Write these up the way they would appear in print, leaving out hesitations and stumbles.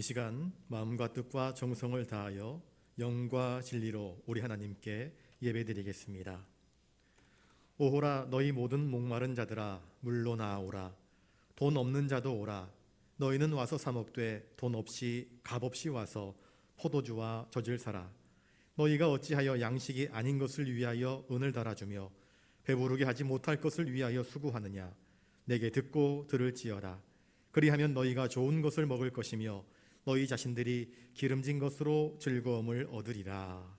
이 시간 마음과 뜻과 정성을 다하여 영과 진리로 우리 하나님께 예배드리겠습니다. 오호라 너희 모든 목마른 자들아 물로 나아오라. 돈 없는 자도 오라. 너희는 와서 사 먹되 돈 없이 값없이 와서 포도주와 젖을 사라. 너희가 어찌하여 양식이 아닌 것을 위하여 은을 달아주며 배부르게 하지 못할 것을 위하여 수고하느냐. 내게 듣고 들을지어다. 그리하면 너희가 좋은 것을 먹을 것이며 너희 자신들이 기름진 것으로 즐거움을 얻으리라.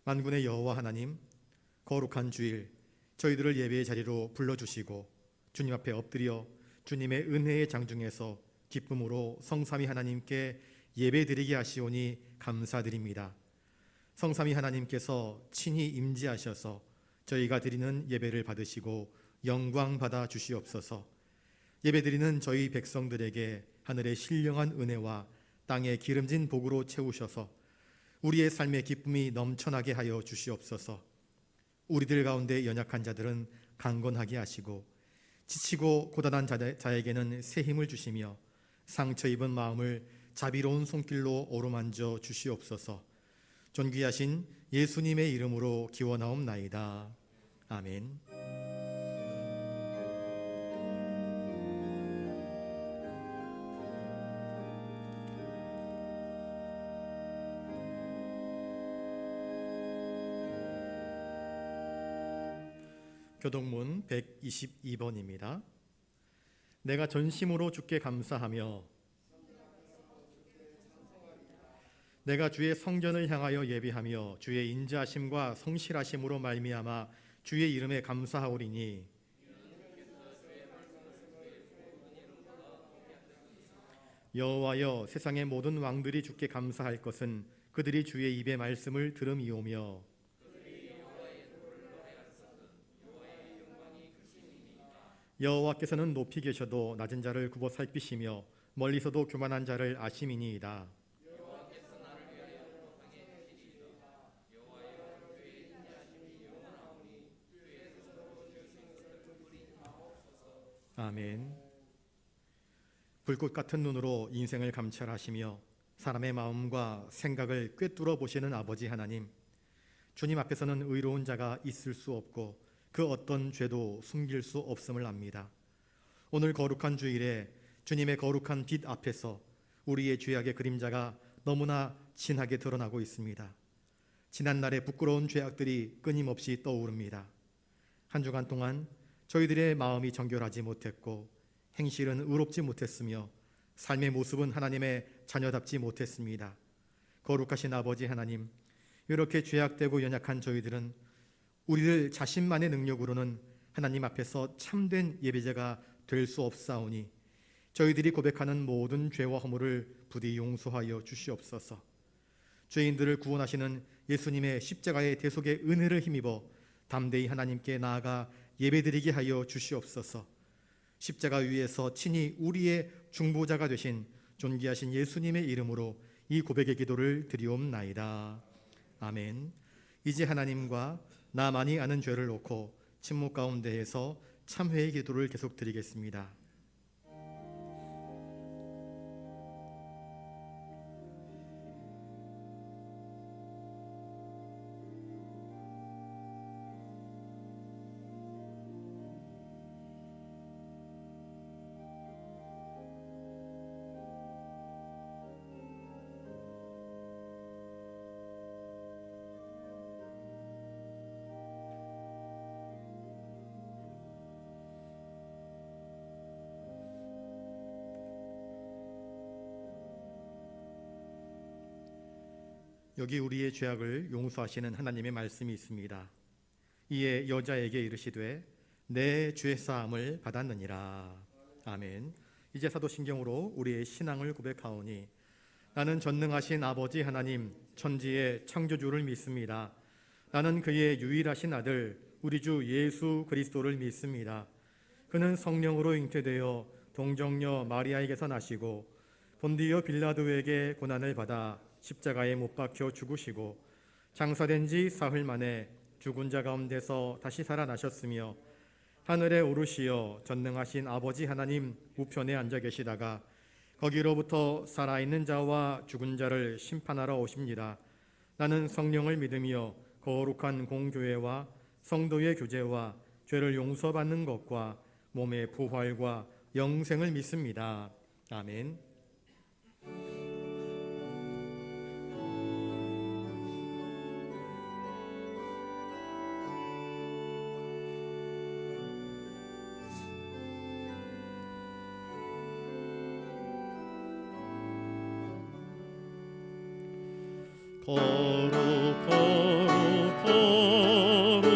만군의 여호와 하나님, 거룩한 주일 저희들을 예배의 자리로 불러주시고 주님 앞에 엎드려 주님의 은혜의 장중에서 기쁨으로 성삼위 하나님께 예배드리게 하시오니 감사드립니다. 성삼위 하나님께서 친히 임재하셔서 저희가 드리는 예배를 받으시고 영광 받아 주시옵소서. 예배드리는 저희 백성들에게 하늘의 신령한 은혜와 땅의 기름진 복으로 채우셔서 우리의 삶의 기쁨이 넘쳐나게 하여 주시옵소서. 우리들 가운데 연약한 자들은 강건하게 하시고 지치고 고단한 자에게는 새 힘을 주시며 상처 입은 마음을 자비로운 손길로 어루만져 주시옵소서. 존귀하신 예수님의 이름으로 기원하옵나이다. 아멘. 교동문 122번입니다. 내가 전심으로 주께 감사하며 내가 주의 성전을 향하여 예비하며 주의 인자하심과 성실하심으로 말미암아 주의 이름에 감사하오리니 여호와여 세상의 모든 왕들이 주께 감사할 것은 그들이 주의 입의 말씀을 들음이오며 여호와께서는 높이 계셔도 낮은 자를 굽어 살피시며 멀리서도 교만한 자를 아심이니이다. 아멘. 불꽃 같은 눈으로 인생을 감찰하시며 사람의 마음과 생각을 꿰뚫어 보시는 아버지 하나님, 주님 앞에서는 의로운 자가 있을 수 없고 그 어떤 죄도 숨길 수 없음을 압니다. 오늘 거룩한 주일에 주님의 거룩한 빛 앞에서 우리의 죄악의 그림자가 너무나 진하게 드러나고 있습니다. 지난날의 부끄러운 죄악들이 끊임없이 떠오릅니다. 한 주간 동안 저희들의 마음이 정결하지 못했고 행실은 의롭지 못했으며 삶의 모습은 하나님의 자녀답지 못했습니다. 거룩하신 아버지 하나님, 이렇게 죄악되고 연약한 저희들은 우리들 자신만의 능력으로는 하나님 앞에서 참된 예배자가 될 수 없사오니 저희들이 고백하는 모든 죄와 허물을 부디 용서하여 주시옵소서. 죄인들을 구원하시는 예수님의 십자가의 대속의 은혜를 힘입어 담대히 하나님께 나아가 예배드리게 하여 주시옵소서. 십자가 위에서 친히 우리의 중보자가 되신 존귀하신 예수님의 이름으로 이 고백의 기도를 드리옵나이다. 아멘. 이제 하나님과 나만이 아는 죄를 놓고 침묵 가운데에서 참회의 기도를 계속 드리겠습니다. 여기 우리의 죄악을 용서하시는 하나님의 말씀이 있습니다. 이에 여자에게 이르시되 내 죄사함을 받았느니라. 아멘. 이제 사도신경으로 우리의 신앙을 고백하오니 나는 전능하신 아버지 하나님 천지의 창조주를 믿습니다. 나는 그의 유일하신 아들 우리 주 예수 그리스도를 믿습니다. 그는 성령으로 잉태되어 동정녀 마리아에게서 나시고 본디오 빌라도에게 고난을 받아 십자가에 못 박혀 죽으시고 장사된 지 사흘 만에 죽은 자 가운데서 다시 살아나셨으며 하늘에 오르시어 전능하신 아버지 하나님 우편에 앉아 계시다가 거기로부터 살아있는 자와 죽은 자를 심판하러 오십니다. 나는 성령을 믿으며 거룩한 공교회와 성도의 교제와 죄를 용서받는 것과 몸의 부활과 영생을 믿습니다. 아멘. 거룩 거룩 거룩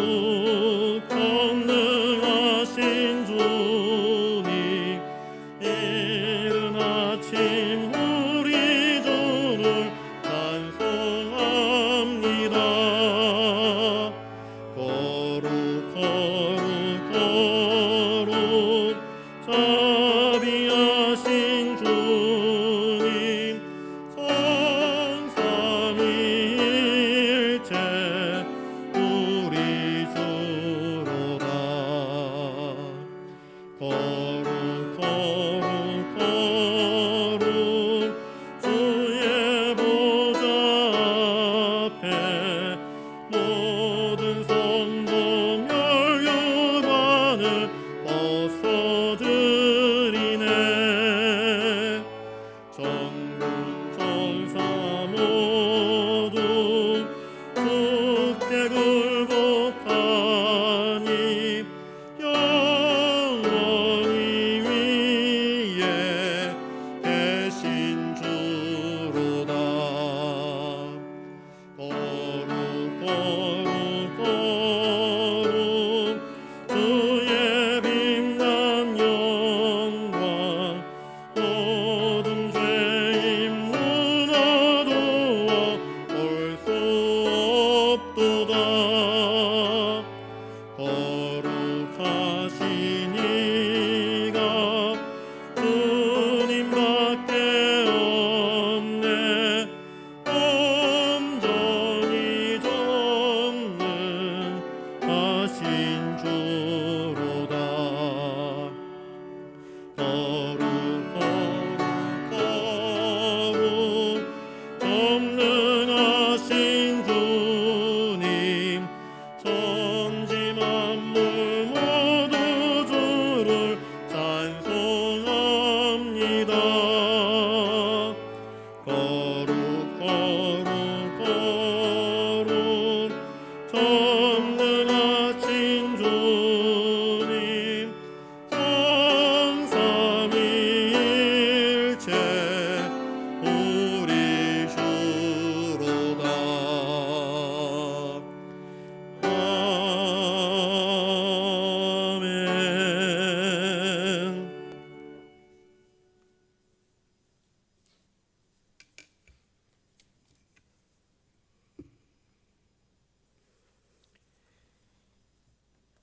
전능하신 주님, 이른 아침 우리 주를 찬송합니다. 거룩 거룩 거룩 자비하신 주님, 성삼위일체 우리 주로다. 거룩 거룩 거룩 주의 보좌 앞에 모든 성도 멸류관을 벗어드리네. 전국 천사 모두 주께 굴복하니 영원히 위에 계신 주로다. 거룩 거룩 거룩 주의 빛난 영광, 모든 죄임 무너두어 올 수 없도다. 거룩하신 이가 주님밖에 없네. 온전히 전능하신 주로다. 거룩 거룩 거룩 전능하신 주님, 천지 만물 모두 주를 찬송합니다. 거룩 거룩 거룩 전능하신 주님, 성삼위일체 우리 주로다. 아멘.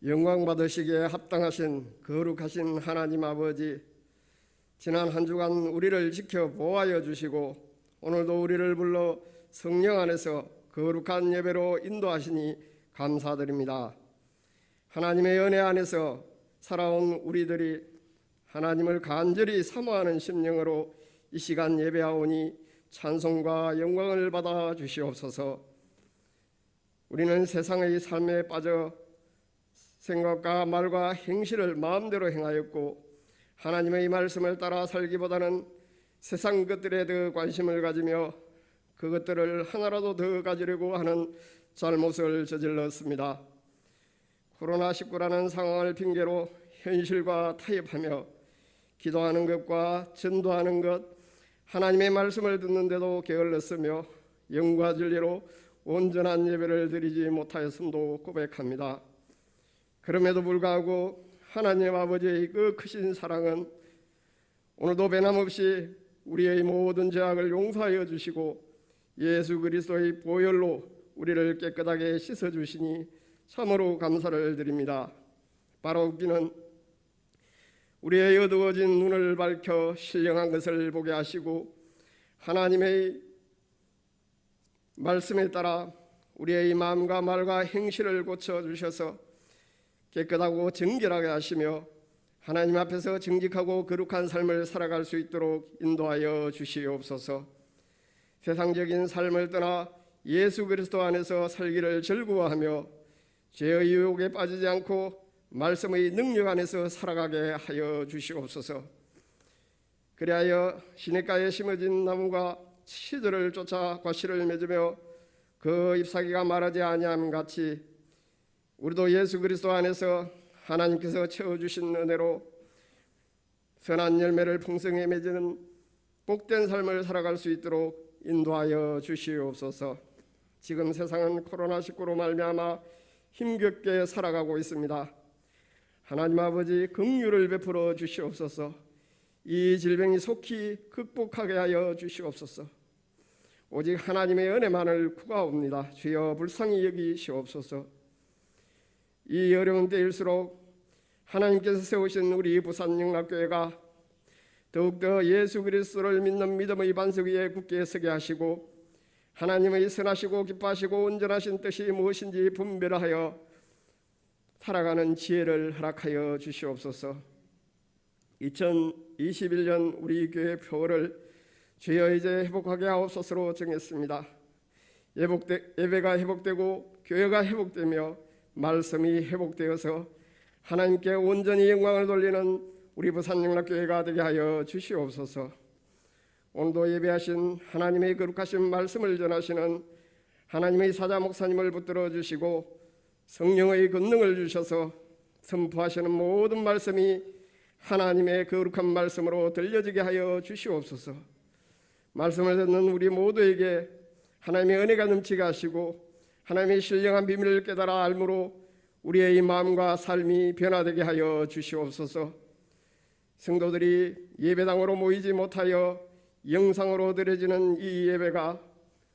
영광 받으시기에 합당하신 거룩하신 하나님 아버지, 지난 한 주간 우리를 지켜 보호하여 주시고 오늘도 우리를 불러 성령 안에서 거룩한 예배로 인도하시니 감사드립니다. 하나님의 은혜 안에서 살아온 우리들이 하나님을 간절히 사모하는 심령으로 이 시간 예배하오니 찬송과 영광을 받아 주시옵소서. 우리는 세상의 삶에 빠져 생각과 말과 행실을 마음대로 행하였고 하나님의 말씀을 따라 살기보다는 세상 것들에 더 관심을 가지며 그것들을 하나라도 더 가지려고 하는 잘못을 저질렀습니다. 코로나19라는 상황을 핑계로 현실과 타협하며 기도하는 것과 전도하는 것, 하나님의 말씀을 듣는데도 게을렀으며 영과 진리로 온전한 예배를 드리지 못하였음도 고백합니다. 그럼에도 불구하고 하나님 아버지의 그 크신 사랑은 오늘도 변함없이 우리의 모든 죄악을 용서하여 주시고 예수 그리스도의 보혈로 우리를 깨끗하게 씻어주시니 참으로 감사를 드립니다. 바로 그는 우리의 어두워진 눈을 밝혀 신령한 것을 보게 하시고 하나님의 말씀에 따라 우리의 마음과 말과 행실을 고쳐주셔서 깨끗하고 정결하게 하시며 하나님 앞에서 정직하고 거룩한 삶을 살아갈 수 있도록 인도하여 주시옵소서. 세상적인 삶을 떠나 예수 그리스도 안에서 살기를 즐거워하며 죄의 유혹에 빠지지 않고 말씀의 능력 안에서 살아가게 하여 주시옵소서. 그리하여 시냇가에 심어진 나무가 시들을 쫓아 과실을 맺으며 그 잎사귀가 마르지 아니함 같이 우리도 예수 그리스도 안에서 하나님께서 채워주신 은혜로 선한 열매를 풍성히 맺는 복된 삶을 살아갈 수 있도록 인도하여 주시옵소서. 지금 세상은 코로나19로 말미암아 힘겹게 살아가고 있습니다. 하나님 아버지 긍휼을 베풀어 주시옵소서. 이 질병이 속히 극복하게 하여 주시옵소서. 오직 하나님의 은혜만을 구하옵니다. 주여 불쌍히 여기시옵소서. 이 어려운 때일수록 하나님께서 세우신 우리 부산영락교회가 더욱더 예수 그리스도를 믿는 믿음의 반석 위에 굳게 서게 하시고 하나님의 선하시고 기뻐하시고 온전하신 뜻이 무엇인지 분별하여 살아가는 지혜를 허락하여 주시옵소서. 2021년 우리 교회 표어를 주여 이제 회복하게 하옵소서로 정했습니다. 예배가 회복되고 교회가 회복되며 말씀이 회복되어서 하나님께 온전히 영광을 돌리는 우리 부산영락교회가 되게 하여 주시옵소서. 오늘도 예배하신 하나님의 거룩하신 말씀을 전하시는 하나님의 사자 목사님을 붙들어 주시고 성령의 권능을 주셔서 선포하시는 모든 말씀이 하나님의 거룩한 말씀으로 들려지게 하여 주시옵소서. 말씀을 듣는 우리 모두에게 하나님의 은혜가 넘치게 하시고 하나님의 신령한 비밀을 깨달아 알므로 우리의 마음과 삶이 변화되게 하여 주시옵소서. 성도들이 예배당으로 모이지 못하여 영상으로 드려지는 이 예배가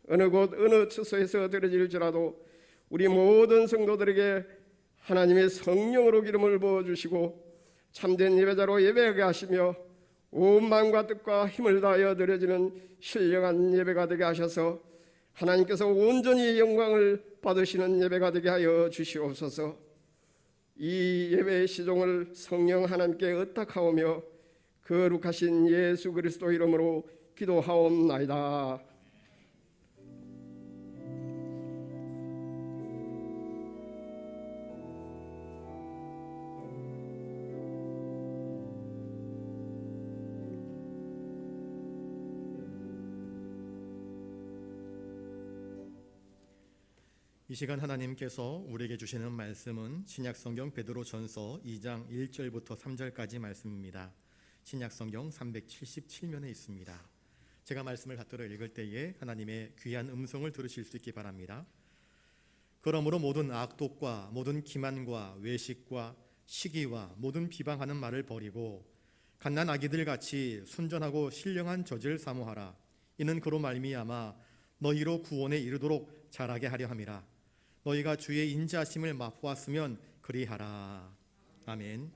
어느 곳 어느 처소에서 드려질지라도 우리 모든 성도들에게 하나님의 성령으로 기름을 부어주시고 참된 예배자로 예배하게 하시며 온 마음과 뜻과 힘을 다하여 드려지는 신령한 예배가 되게 하셔서 하나님께서 온전히 영광을 받으시는 예배가 되게 하여 주시옵소서. 이 예배의 시종을 성령 하나님께 의탁하오며 거룩하신 예수 그리스도 이름으로 기도하옵나이다. 이 시간 하나님께서 우리에게 주시는 말씀은 신약성경 베드로전서 2장 1절부터 3절까지 말씀입니다. 신약성경 377면에 있습니다. 제가 말씀을 받들어 읽을 때에 하나님의 귀한 음성을 들으실 수 있기 바랍니다. 그러므로 모든 악독과 모든 기만과 외식과 시기와 모든 비방하는 말을 버리고 갓난 아기들 같이 순전하고 신령한 젖을 사모하라. 이는 그로 말미암아 너희로 구원에 이르도록 자라게 하려 함이라. 너희가 주의 인자하심을 맛보았으면 그리하라. 아멘.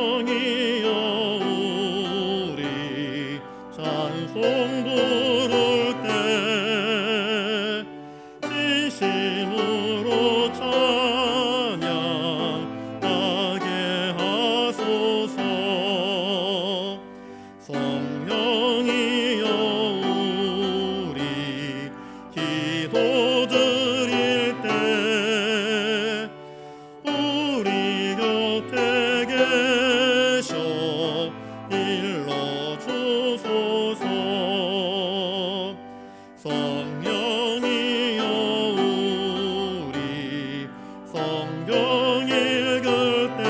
성령이여 우리 찬송 부를 때 진심으로 찬양하게 하소서. 성령이여 우리 기도 드릴 때 우리 곁에 계셔 일러주소서. 성령이여 우리 성경 읽을 때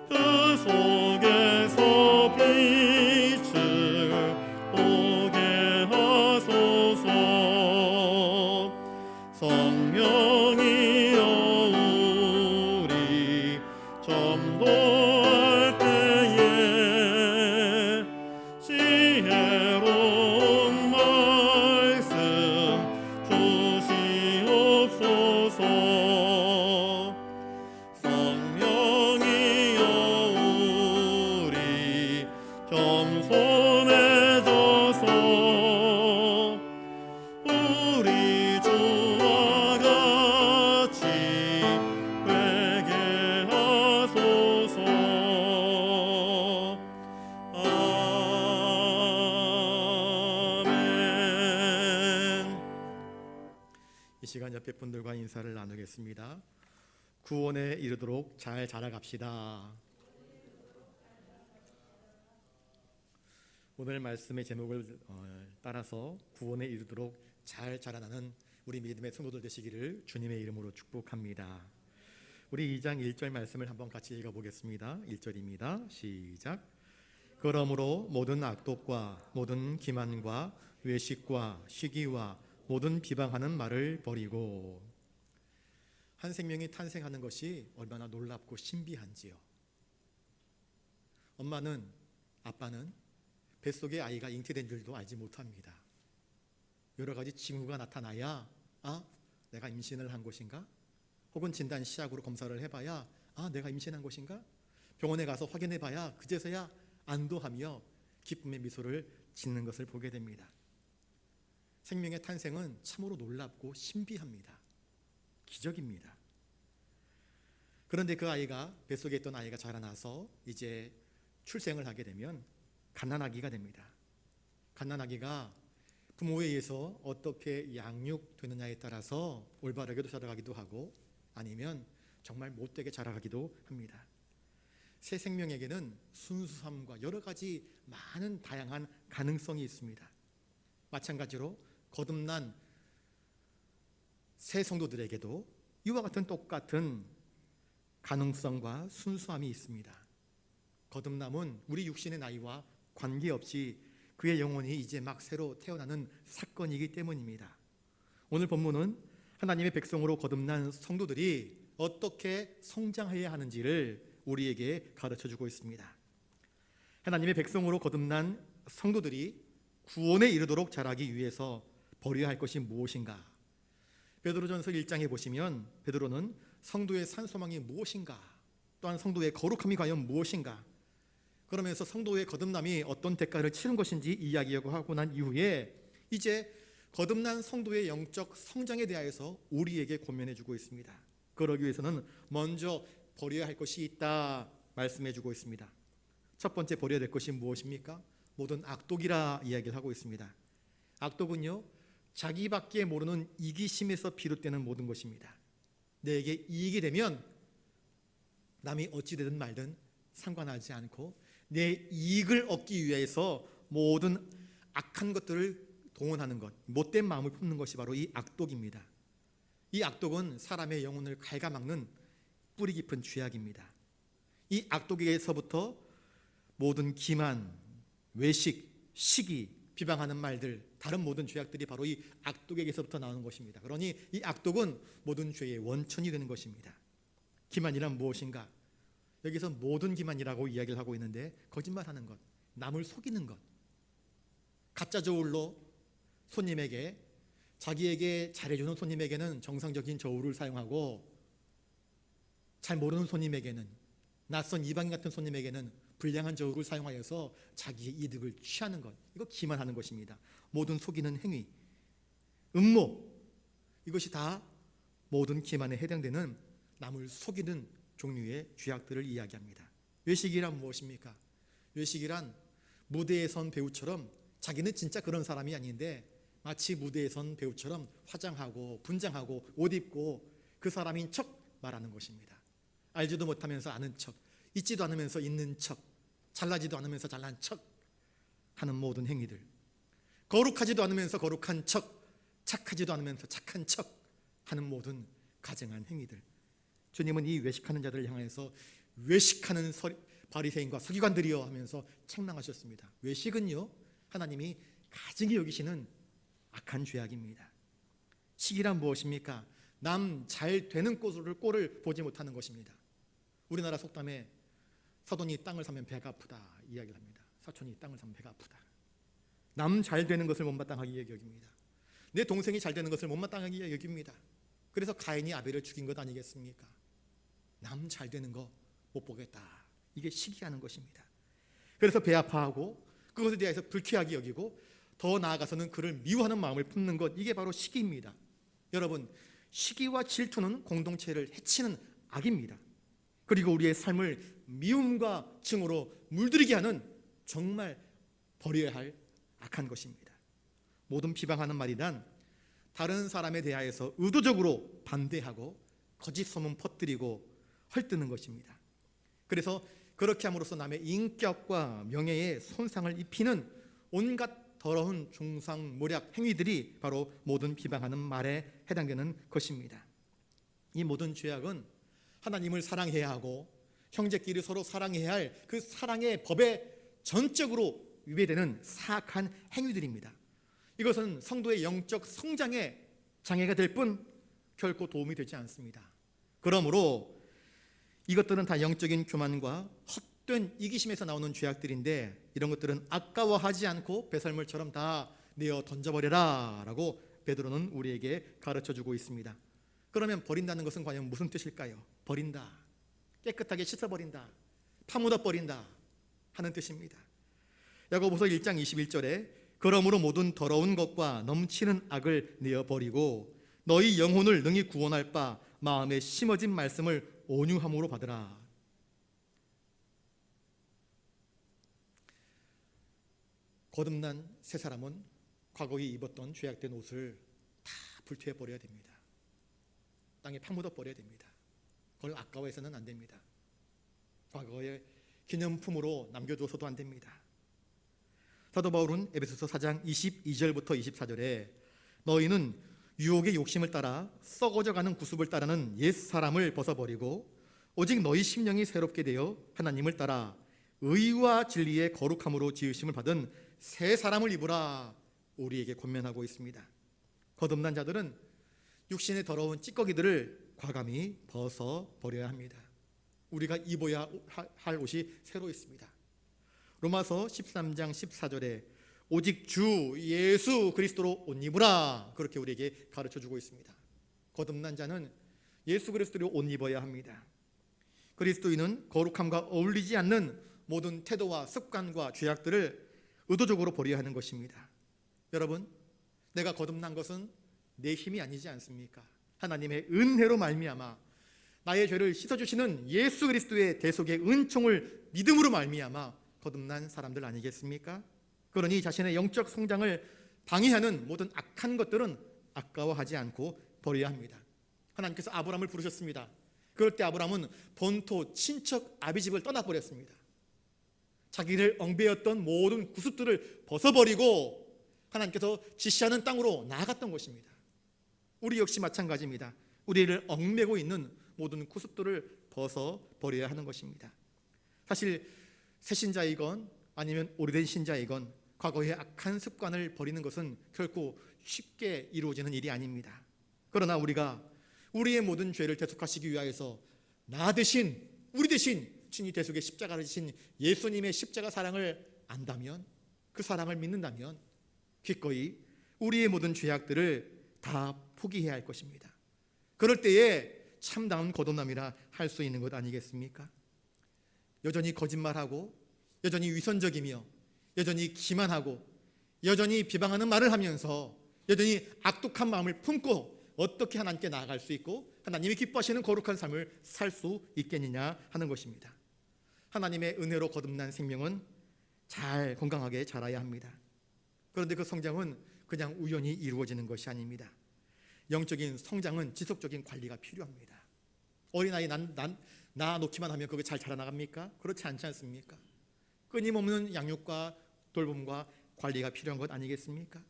그 속에서 빛을 보게 하소서. 성령이여 우리 전도할 때에 지혜로운 말씀 주시옵소서. 성령이여 우리 겸손해져 이 시간 옆에 분들과 인사를 나누겠습니다. 구원에 이르도록 잘 자라갑시다. 오늘 말씀의 제목을 따라서 구원에 이르도록 잘 자라나는 우리 믿음의 성도들 되시기를 주님의 이름으로 축복합니다. 우리 2장 1절 말씀을 한번 같이 읽어보겠습니다. 1절입니다. 시작. 그러므로 모든 악독과 모든 기만과 외식과 시기와 모든 비방하는 말을 버리고. 한 생명이 탄생하는 것이 얼마나 놀랍고 신비한지요. 엄마는, 아빠는 뱃속에 아이가 잉태된 줄도 알지 못합니다. 여러 가지 징후가 나타나야 내가 임신을 한 것인가? 혹은 진단 시약으로 검사를 해봐야 내가 임신한 것인가? 병원에 가서 확인해봐야 그제서야 안도하며 기쁨의 미소를 짓는 것을 보게 됩니다. 생명의 탄생은 참으로 놀랍고 신비합니다. 기적입니다. 그런데 그 아이가, 뱃속에 있던 아이가 자라나서 이제 출생을 하게 되면 갓난아기가 됩니다. 갓난아기가 부모에 의해서 어떻게 양육되느냐에 따라서 올바르게도 자라가기도 하고 아니면 정말 못되게 자라가기도 합니다. 새 생명에게는 순수함과 여러 가지 많은 다양한 가능성이 있습니다. 마찬가지로 거듭난 새 성도들에게도 이와 같은 똑같은 가능성과 순수함이 있습니다. 거듭남은 우리 육신의 나이와 관계없이 그의 영혼이 이제 막 새로 태어나는 사건이기 때문입니다. 오늘 본문은 하나님의 백성으로 거듭난 성도들이 어떻게 성장해야 하는지를 우리에게 가르쳐주고 있습니다. 하나님의 백성으로 거듭난 성도들이 구원에 이르도록 자라기 위해서 버려야 할 것이 무엇인가? 베드로전서 1장에 보시면 베드로는 성도의 산소망이 무엇인가? 또한 성도의 거룩함이 과연 무엇인가? 그러면서 성도의 거듭남이 어떤 대가를 치른 것인지 이야기하고 난 이후에 이제 거듭난 성도의 영적 성장에 대하여서 우리에게 권면해주고 있습니다. 그러기 위해서는 먼저 버려야 할 것이 있다 말씀해주고 있습니다. 첫 번째 버려야 될 것이 무엇입니까? 모든 악독이라 이야기를 하고 있습니다. 악독은요, 자기밖에 모르는 이기심에서 비롯되는 모든 것입니다. 내게 이익이 되면 남이 어찌 되든 말든 상관하지 않고 내 이익을 얻기 위해서 모든 악한 것들을 동원하는 것, 못된 마음을 품는 것이 바로 이 악독입니다. 이 악독은 사람의 영혼을 갉아먹는 뿌리 깊은 죄악입니다. 이 악독에서부터 모든 기만, 외식, 시기, 비방하는 말들, 다른 모든 죄악들이 바로 이 악독에게서부터 나오는 것입니다. 그러니 이 악독은 모든 죄의 원천이 되는 것입니다. 기만이란 무엇인가? 여기서 모든 기만이라고 이야기를 하고 있는데 거짓말하는 것, 남을 속이는 것, 가짜 저울로 손님에게, 자기에게 잘해주는 손님에게는 정상적인 저울을 사용하고 잘 모르는 손님에게는, 낯선 이방인 같은 손님에게는 불량한 저울을 사용하여서 자기의 이득을 취하는 것, 이거 기만하는 것입니다. 모든 속이는 행위, 음모, 이것이 다 모든 기만에 해당되는 남을 속이는 종류의 죄악들을 이야기합니다. 외식이란 무엇입니까? 외식이란 무대에 선 배우처럼 자기는 진짜 그런 사람이 아닌데 마치 무대에 선 배우처럼 화장하고 분장하고 옷 입고 그 사람인 척 말하는 것입니다. 알지도 못하면서 아는 척, 있지도 않으면서 있는 척, 잘나지도 않으면서 잘난 척 하는 모든 행위들, 거룩하지도 않으면서 거룩한 척, 착하지도 않으면서 착한 척 하는 모든 가증한 행위들. 주님은 이 외식하는 자들을 향해서 외식하는 바리새인과 서기관들이여 하면서 책망하셨습니다. 외식은요, 하나님이 가증히 여기시는 악한 죄악입니다. 시기란 무엇입니까? 남 잘 되는 꼴을 보지 못하는 것입니다. 우리나라 속담에 사돈이 땅을 사면 배가 아프다 이야기를 합니다. 사촌이 땅을 사면 배가 아프다. 남 잘 되는 것을 못마땅하게 여깁니다. 내 동생이 잘 되는 것을 못마땅하게 여깁니다. 그래서 가인이 아벨을 죽인 것 아니겠습니까? 남 잘 되는 거 못 보겠다. 이게 시기하는 것입니다. 그래서 배 아파하고 그것에 대해서 불쾌하게 여기고 더 나아가서는 그를 미워하는 마음을 품는 것, 이게 바로 시기입니다. 여러분, 시기와 질투는 공동체를 해치는 악입니다. 그리고 우리의 삶을 미움과 증오로 물들이게 하는 정말 버려야 할 악한 것입니다. 모든 비방하는 말이란 다른 사람에 대하여서 의도적으로 반대하고 거짓 소문 퍼뜨리고 헐뜯는 것입니다. 그래서 그렇게 함으로써 남의 인격과 명예에 손상을 입히는 온갖 더러운 중상모략 행위들이 바로 모든 비방하는 말에 해당되는 것입니다. 이 모든 죄악은 하나님을 사랑해야 하고 형제끼리 서로 사랑해야 할 그 사랑의 법에 전적으로 위배되는 사악한 행위들입니다. 이것은 성도의 영적 성장에 장애가 될 뿐 결코 도움이 되지 않습니다. 그러므로 이것들은 다 영적인 교만과 헛된 이기심에서 나오는 죄악들인데, 이런 것들은 아까워하지 않고 배설물처럼 다 내어 던져버려라 라고 베드로는 우리에게 가르쳐주고 있습니다. 그러면 버린다는 것은 과연 무슨 뜻일까요? 버린다, 깨끗하게 씻어버린다, 파묻어버린다 하는 뜻입니다. 야고보서 1장 21절에 그러므로 모든 더러운 것과 넘치는 악을 내어버리고 너희 영혼을 능히 구원할 바 마음에 심어진 말씀을 온유함으로 받으라. 거듭난 새 사람은 과거에 입었던 죄악된 옷을 다 불태워버려야 됩니다. 땅에 파묻어버려야 됩니다. 그걸 아까워해서는 안 됩니다. 과거의 기념품으로 남겨두어서도 안 됩니다. 사도 바울은 에베소서 4장 22절부터 24절에 너희는 유혹의 욕심을 따라 썩어져가는 구습을 따르는 옛사람을 벗어버리고 오직 너희 심령이 새롭게 되어 하나님을 따라 의와 진리의 거룩함으로 지으심을 받은 새 사람을 입으라 우리에게 권면하고 있습니다. 거듭난 자들은 육신의 더러운 찌꺼기들을 과감히 벗어버려야 합니다. 우리가 입어야 할 옷이 새로 있습니다. 로마서 13장 14절에 오직 주 예수 그리스도로 옷 입으라 그렇게 우리에게 가르쳐주고 있습니다. 거듭난 자는 예수 그리스도로 옷 입어야 합니다. 그리스도인은 거룩함과 어울리지 않는 모든 태도와 습관과 죄악들을 의도적으로 버려야 하는 것입니다. 여러분, 내가 거듭난 것은 내 힘이 아니지 않습니까? 하나님의 은혜로 말미암아 나의 죄를 씻어주시는 예수 그리스도의 대속의 은총을 믿음으로 말미암아 거듭난 사람들 아니겠습니까? 그러니 자신의 영적 성장을 방해하는 모든 악한 것들은 아까워하지 않고 버려야 합니다. 하나님께서 아브라함을 부르셨습니다. 그럴 때 아브라함은 본토 친척 아비집을 떠나버렸습니다. 자기를 엉배였던 모든 구습들을 벗어버리고 하나님께서 지시하는 땅으로 나아갔던 것입니다. 우리 역시 마찬가지입니다. 우리를 얽매고 있는 모든 구습들을 벗어버려야 하는 것입니다. 사실 새 신자이건 아니면 오래된 신자이건 과거의 악한 습관을 버리는 것은 결코 쉽게 이루어지는 일이 아닙니다. 그러나 우리가 우리의 모든 죄를 대속하시기 위하여서 나 대신 우리 대신 친히 대속의 십자가를 지신 예수님의 십자가 사랑을 안다면, 그 사랑을 믿는다면 기꺼이 우리의 모든 죄악들을 다 포기해야 할 것입니다. 그럴 때에 참다운 거듭남이라 할 수 있는 것 아니겠습니까? 여전히 거짓말하고 여전히 위선적이며 여전히 기만하고 여전히 비방하는 말을 하면서 여전히 악독한 마음을 품고 어떻게 하나님께 나아갈 수 있고 하나님이 기뻐하시는 거룩한 삶을 살 수 있겠느냐 하는 것입니다. 하나님의 은혜로 거듭난 생명은 잘 건강하게 자라야 합니다. 그런데 그 성장은 그냥 우연히 이루어지는 것이 아닙니다. 영적인 성장은 지속적인 관리가 필요합니다. 어린아이 나 놓기만 하면 그게 잘 자라나갑니까? 그렇지 않지 않습니까? 끊임없는 양육과 돌봄과 관리가 필요한 것 아니겠습니까?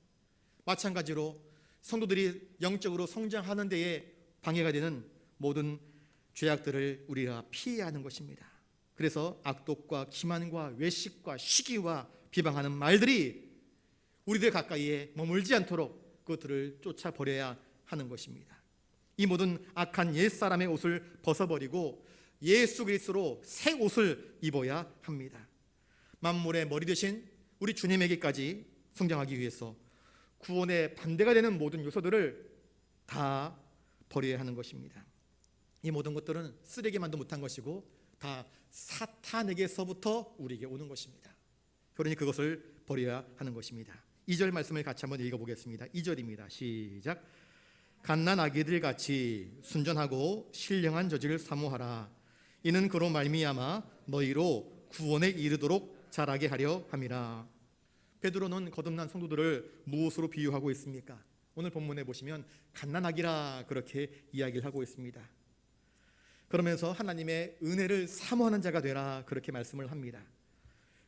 마찬가지로 성도들이 영적으로 성장하는 데에 방해가 되는 모든 죄악들을 우리가 피해야 하는 것입니다. 그래서 악독과 기만과 외식과 시기와 비방하는 말들이 우리들 가까이에 머물지 않도록 그것들을 쫓아버려야 하는 것입니다. 이 모든 악한 옛사람의 옷을 벗어버리고 예수 그리스도로 새 옷을 입어야 합니다. 만물의 머리 되신 우리 주님에게까지 성장하기 위해서 구원의 반대가 되는 모든 요소들을 다 버려야 하는 것입니다. 이 모든 것들은 쓰레기만도 못한 것이고 다 사탄에게서부터 우리에게 오는 것입니다. 그러니 그것을 버려야 하는 것입니다. 2절 말씀을 같이 한번 읽어보겠습니다. 2절입니다. 시작. 갓난 아기들 같이 순전하고 신령한 저질을 사모하라. 이는 그로 말미암아 너희로 구원에 이르도록 자라게 하려 함이라. 베드로는 거듭난 성도들을 무엇으로 비유하고 있습니까? 오늘 본문에 보시면 갓난아기라 그렇게 이야기를 하고 있습니다. 그러면서 하나님의 은혜를 사모하는 자가 되라 그렇게 말씀을 합니다.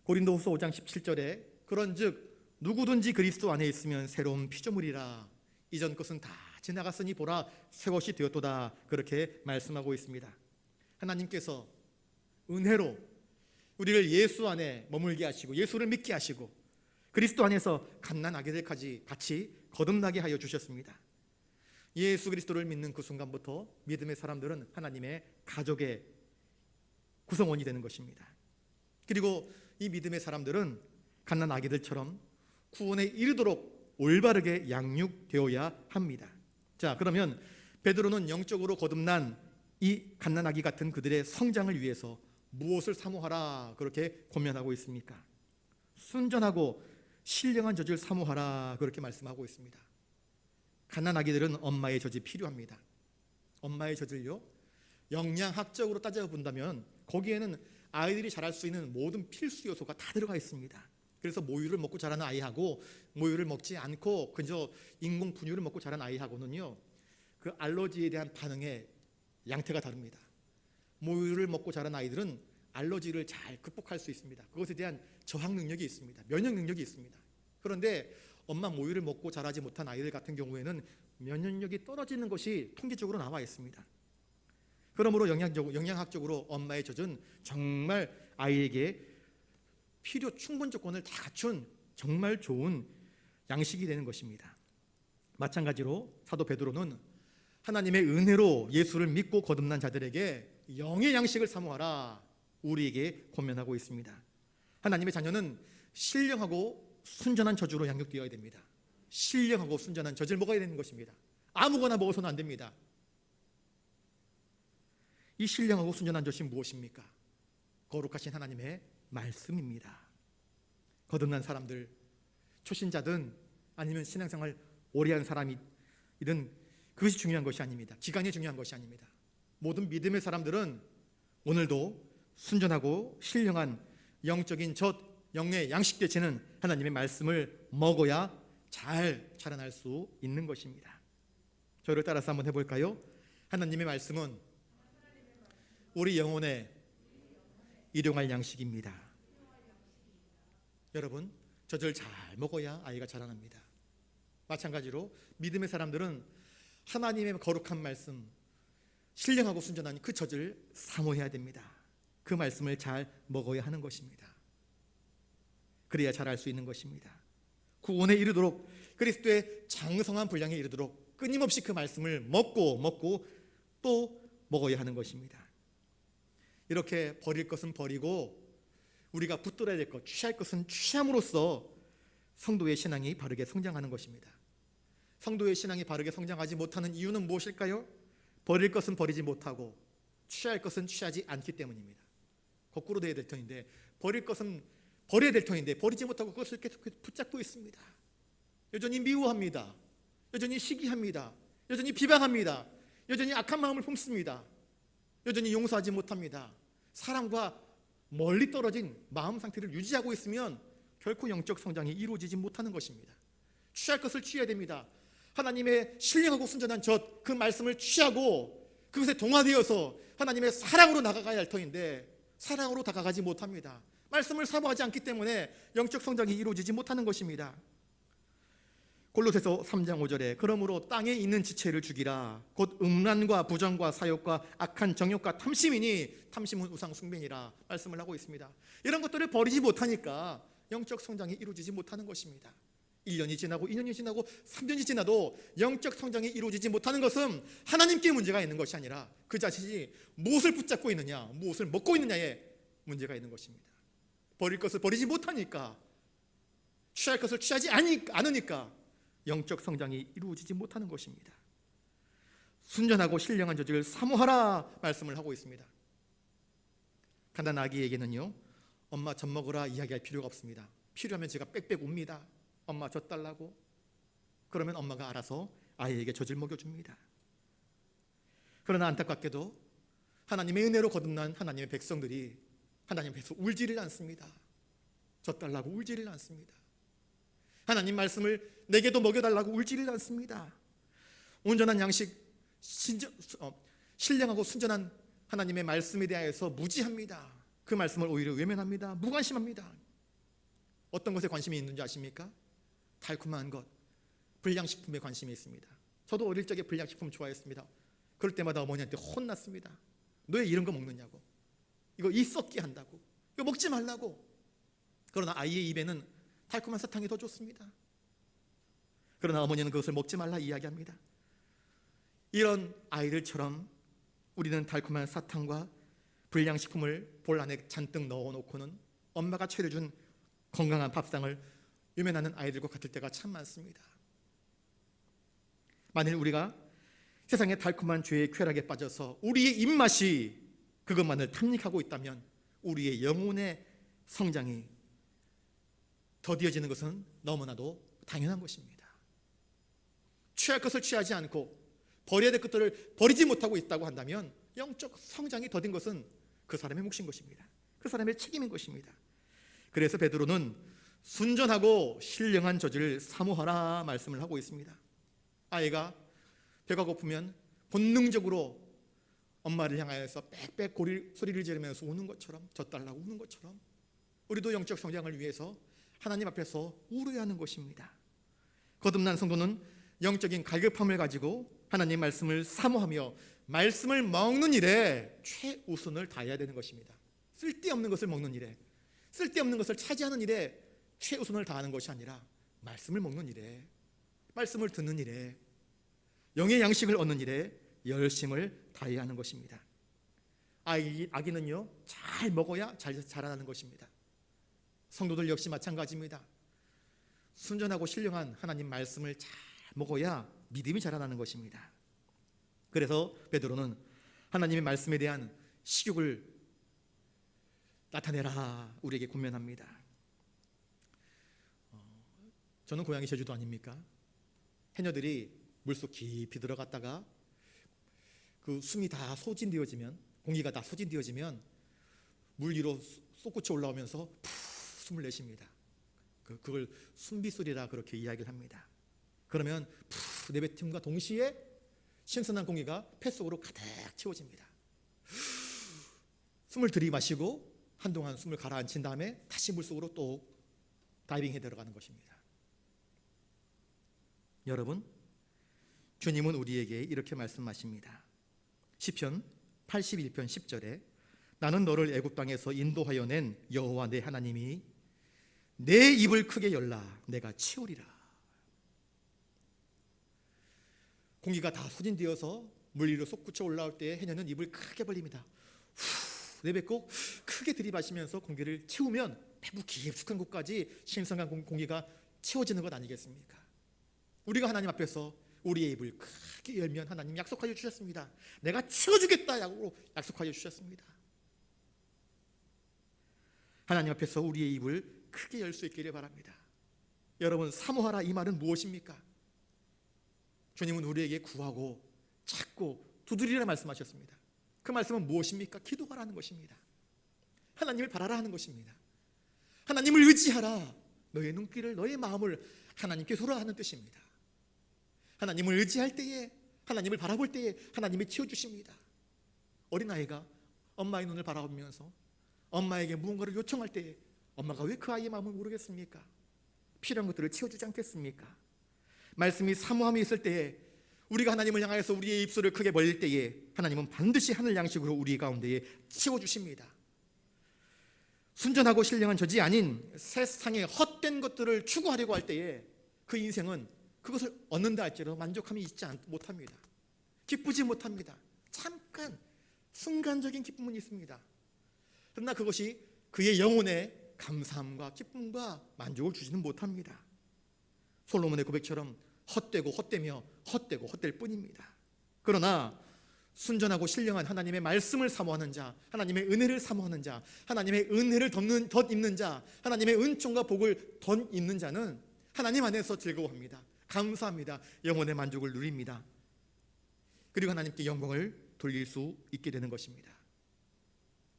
고린도후서 5장 17절에 그런즉 누구든지 그리스도 안에 있으면 새로운 피조물이라 이전 것은 다 지나갔으니 보라 새 것이 되었도다 그렇게 말씀하고 있습니다. 하나님께서 은혜로 우리를 예수 안에 머물게 하시고 예수를 믿게 하시고 그리스도 안에서 갓난아기들까지 같이 거듭나게 하여 주셨습니다. 예수 그리스도를 믿는 그 순간부터 믿음의 사람들은 하나님의 가족의 구성원이 되는 것입니다. 그리고 이 믿음의 사람들은 갓난아기들처럼 구원에 이르도록 올바르게 양육되어야 합니다. 자, 그러면 베드로는 영적으로 거듭난 이 갓난아기 같은 그들의 성장을 위해서 무엇을 사모하라 그렇게 권면하고 있습니까? 순전하고 신령한 젖을 사모하라 그렇게 말씀하고 있습니다. 갓난아기들은 엄마의 젖이 필요합니다. 엄마의 젖을요, 영양학적으로 따져본다면 거기에는 아이들이 자랄 수 있는 모든 필수 요소가 다 들어가 있습니다. 그래서 모유를 먹고 자라는 아이하고 모유를 먹지 않고 그저 인공 분유를 먹고 자란 아이하고는요, 그 알러지에 대한 반응의 양태가 다릅니다. 모유를 먹고 자란 아이들은 알러지를 잘 극복할 수 있습니다. 그것에 대한 저항 능력이 있습니다. 면역 능력이 있습니다. 그런데 엄마 모유를 먹고 자라지 못한 아이들 같은 경우에는 면역력이 떨어지는 것이 통계적으로 나와 있습니다. 그러므로 영양학적으로 엄마의 젖은 정말 아이에게 필요 충분 조건을 다 갖춘 정말 좋은 양식이 되는 것입니다. 마찬가지로 사도 베드로는 하나님의 은혜로 예수를 믿고 거듭난 자들에게 영의 양식을 사모하라 우리에게 권면하고 있습니다. 하나님의 자녀는 신령하고 순전한 젖으로 양육되어야 됩니다. 신령하고 순전한 젖을 먹어야 되는 것입니다. 아무거나 먹어서는 안 됩니다. 이 신령하고 순전한 젖이 무엇입니까? 거룩하신 하나님의 말씀입니다. 거듭난 사람들, 초신자든 아니면 신앙생활 오래 한 사람이든 그것이 중요한 것이 아닙니다. 기간이 중요한 것이 아닙니다. 모든 믿음의 사람들은 오늘도 순전하고 신령한 영적인 젖, 영의 양식 되시는 하나님의 말씀을 먹어야 잘 자라날 수 있는 것입니다. 저를 따라서 한번 해볼까요? 하나님의 말씀은 우리 영혼에 일용할 양식입니다. 여러분, 젖을 잘 먹어야 아이가 자라납니다. 마찬가지로 믿음의 사람들은 하나님의 거룩한 말씀, 신령하고 순전한 그 젖을 사모해야 됩니다. 그 말씀을 잘 먹어야 하는 것입니다. 그래야 자랄 수 있는 것입니다. 구원에 이르도록 그리스도의 장성한 분량에 이르도록 끊임없이 그 말씀을 먹고 또 먹어야 하는 것입니다. 이렇게 버릴 것은 버리고 우리가 붙들어야 될 것, 취할 것은 취함으로써 성도의 신앙이 바르게 성장하는 것입니다. 성도의 신앙이 바르게 성장하지 못하는 이유는 무엇일까요? 버릴 것은 버리지 못하고 취할 것은 취하지 않기 때문입니다. 거꾸로 돼야 될 터인데 버릴 것은 버려야 될 터인데 버리지 못하고 그것을 계속 붙잡고 있습니다. 여전히 미워합니다. 여전히 시기합니다. 여전히 비방합니다. 여전히 악한 마음을 품습니다. 여전히 용서하지 못합니다. 사람과 멀리 떨어진 마음 상태를 유지하고 있으면 결코 영적 성장이 이루어지지 못하는 것입니다. 취할 것을 취해야 됩니다. 하나님의 신령하고 순전한 젖, 그 말씀을 취하고 그것에 동화되어서 하나님의 사랑으로 나아가야 할 터인데 사랑으로 다가가지 못합니다. 말씀을 사모하지 않기 때문에 영적 성장이 이루어지지 못하는 것입니다. 골로새서 3장 5절에 그러므로 땅에 있는 지체를 죽이라 곧 음란과 부정과 사욕과 악한 정욕과 탐심이니 탐심은 우상 숭배니라 말씀을 하고 있습니다. 이런 것들을 버리지 못하니까 영적 성장이 이루어지지 못하는 것입니다. 1년이 지나고 2년이 지나고 3년이 지나도 영적 성장이 이루어지지 못하는 것은 하나님께 문제가 있는 것이 아니라 그 자신이 무엇을 붙잡고 있느냐, 무엇을 먹고 있느냐에 문제가 있는 것입니다. 버릴 것을 버리지 못하니까, 취할 것을 취하지 않으니까 영적 성장이 이루어지지 못하는 것입니다. 순전하고 신령한 젖을 사모하라 말씀을 하고 있습니다. 가난한 아기에게는요, 엄마 젖 먹으라 이야기할 필요가 없습니다. 필요하면 제가 빽빽 웁니다. 엄마 젖 달라고. 그러면 엄마가 알아서 아이에게 젖을 먹여줍니다. 그러나 안타깝게도 하나님의 은혜로 거듭난 하나님의 백성들이 하나님 앞에서 울지를 않습니다. 젖 달라고 울지를 않습니다. 하나님 말씀을 내게도 먹여달라고 울지를 않습니다. 온전한 양식, 신령하고 순전한 하나님의 말씀에 대하여서 무지합니다. 그 말씀을 오히려 외면합니다. 무관심합니다. 어떤 것에 관심이 있는지 아십니까? 달콤한 것, 불량식품에 관심이 있습니다. 저도 어릴 적에 불량식품 좋아했습니다. 그럴 때마다 어머니한테 혼났습니다. 너 왜 이런 거 먹느냐고. 이거 이 썩게 한다고. 이거 먹지 말라고. 그러나 아이의 입에는 달콤한 사탕이 더 좋습니다. 그러나 어머니는 그것을 먹지 말라 이야기합니다. 이런 아이들처럼 우리는 달콤한 사탕과 불량식품을 볼 안에 잔뜩 넣어놓고는 엄마가 차려준 건강한 밥상을 외면하는 아이들과 같을 때가 참 많습니다. 만일 우리가 세상의 달콤한 죄의 쾌락에 빠져서 우리의 입맛이 그것만을 탐닉하고 있다면 우리의 영혼의 성장이 더디어지는 것은 너무나도 당연한 것입니다. 취할 것을 취하지 않고 버려야 될 것들을 버리지 못하고 있다고 한다면 영적 성장이 더딘 것은 그 사람의 몫인 것입니다. 그 사람의 책임인 것입니다. 그래서 베드로는 순전하고 신령한 젖을 사모하라 말씀을 하고 있습니다. 아이가 배가 고프면 본능적으로 엄마를 향하여서 빽빽 소리를 지르면서 우는 것처럼, 젖달라고 우는 것처럼 우리도 영적 성장을 위해서 하나님 앞에서 울어야 하는 것입니다. 거듭난 성도는 영적인 갈급함을 가지고 하나님 말씀을 사모하며 말씀을 먹는 일에 최우선을 다해야 되는 것입니다. 쓸데없는 것을 먹는 일에, 쓸데없는 것을 차지하는 일에 최우선을 다하는 것이 아니라 말씀을 먹는 일에, 말씀을 듣는 일에, 영의 양식을 얻는 일에 열심을 다해야 하는 것입니다. 아기는요, 잘 먹어야 잘 자라나는 것입니다. 성도들 역시 마찬가지입니다. 순전하고 신령한 하나님 말씀을 잘 먹어야 믿음이 자라나는 것입니다. 그래서 베드로는 하나님의 말씀에 대한 식욕을 나타내라 우리에게 권면합니다. 저는 고향이 제주도 아닙니까? 해녀들이 물속 깊이 들어갔다가 그 숨이 다 소진되어지면, 공기가 다 소진되어지면 물 위로 솟구쳐 올라오면서 푹 숨을 내쉽니다. 그걸 숨비소리라 그렇게 이야기를 합니다. 그러면 푹 내뱉음과 동시에 신선한 공기가 폐 속으로 가득 채워집니다. 숨을 들이마시고 한동안 숨을 가라앉힌 다음에 다시 물속으로 또 다이빙해 들어가는 것입니다. 여러분, 주님은 우리에게 이렇게 말씀하십니다. 시편 81편 10절에 나는 너를 애굽 땅에서 인도하여 낸 여호와 내 하나님이 내 입을 크게 열라 내가 채우리라. 공기가 다 소진되어서 물 위로 솟구쳐 올라올 때 해녀는 입을 크게 벌립니다. 후 내뱉고 크게 들이마시면서 공기를 채우면 배부 깊숙한 곳까지 신선한 공기가 채워지는 것 아니겠습니까? 우리가 하나님 앞에서 우리의 입을 크게 열면 하나님 약속하여 주셨습니다. 내가 채워주겠다고 약속하여 주셨습니다. 하나님 앞에서 우리의 입을 크게 열 수 있기를 바랍니다. 여러분, 사모하라 이 말은 무엇입니까? 주님은 우리에게 구하고 찾고 두드리라 말씀하셨습니다. 그 말씀은 무엇입니까? 기도하라는 것입니다. 하나님을 바라라 하는 것입니다. 하나님을 의지하라. 너의 눈길을, 너의 마음을 하나님께 돌아 하는 뜻입니다. 하나님을 의지할 때에, 하나님을 바라볼 때에 하나님이 채워주십니다. 어린아이가 엄마의 눈을 바라보면서 엄마에게 무언가를 요청할 때에 엄마가 왜 그 아이의 마음을 모르겠습니까? 필요한 것들을 채워주지 않겠습니까? 말씀이 사모함이 있을 때에, 우리가 하나님을 향하여서 우리의 입술을 크게 벌릴 때에 하나님은 반드시 하늘 양식으로 우리 가운데에 채워주십니다. 순전하고 신령한 젖이 아닌 세상의 헛된 것들을 추구하려고 할 때에 그 인생은 그것을 얻는다 할지라도 만족함이 있지 못합니다. 기쁘지 못합니다. 잠깐 순간적인 기쁨은 있습니다. 그러나 그것이 그의 영혼에 감사함과 기쁨과 만족을 주지는 못합니다. 솔로몬의 고백처럼 헛되고 헛되며 헛되고 헛될 뿐입니다. 그러나 순전하고 신령한 하나님의 말씀을 사모하는 자, 하나님의 은혜를 사모하는 자, 하나님의 은혜를 덧입는 자, 하나님의 은총과 복을 덧입는 자는 하나님 안에서 즐거워합니다. 감사합니다. 영혼의 만족을 누립니다. 그리고 하나님께 영광을 돌릴 수 있게 되는 것입니다.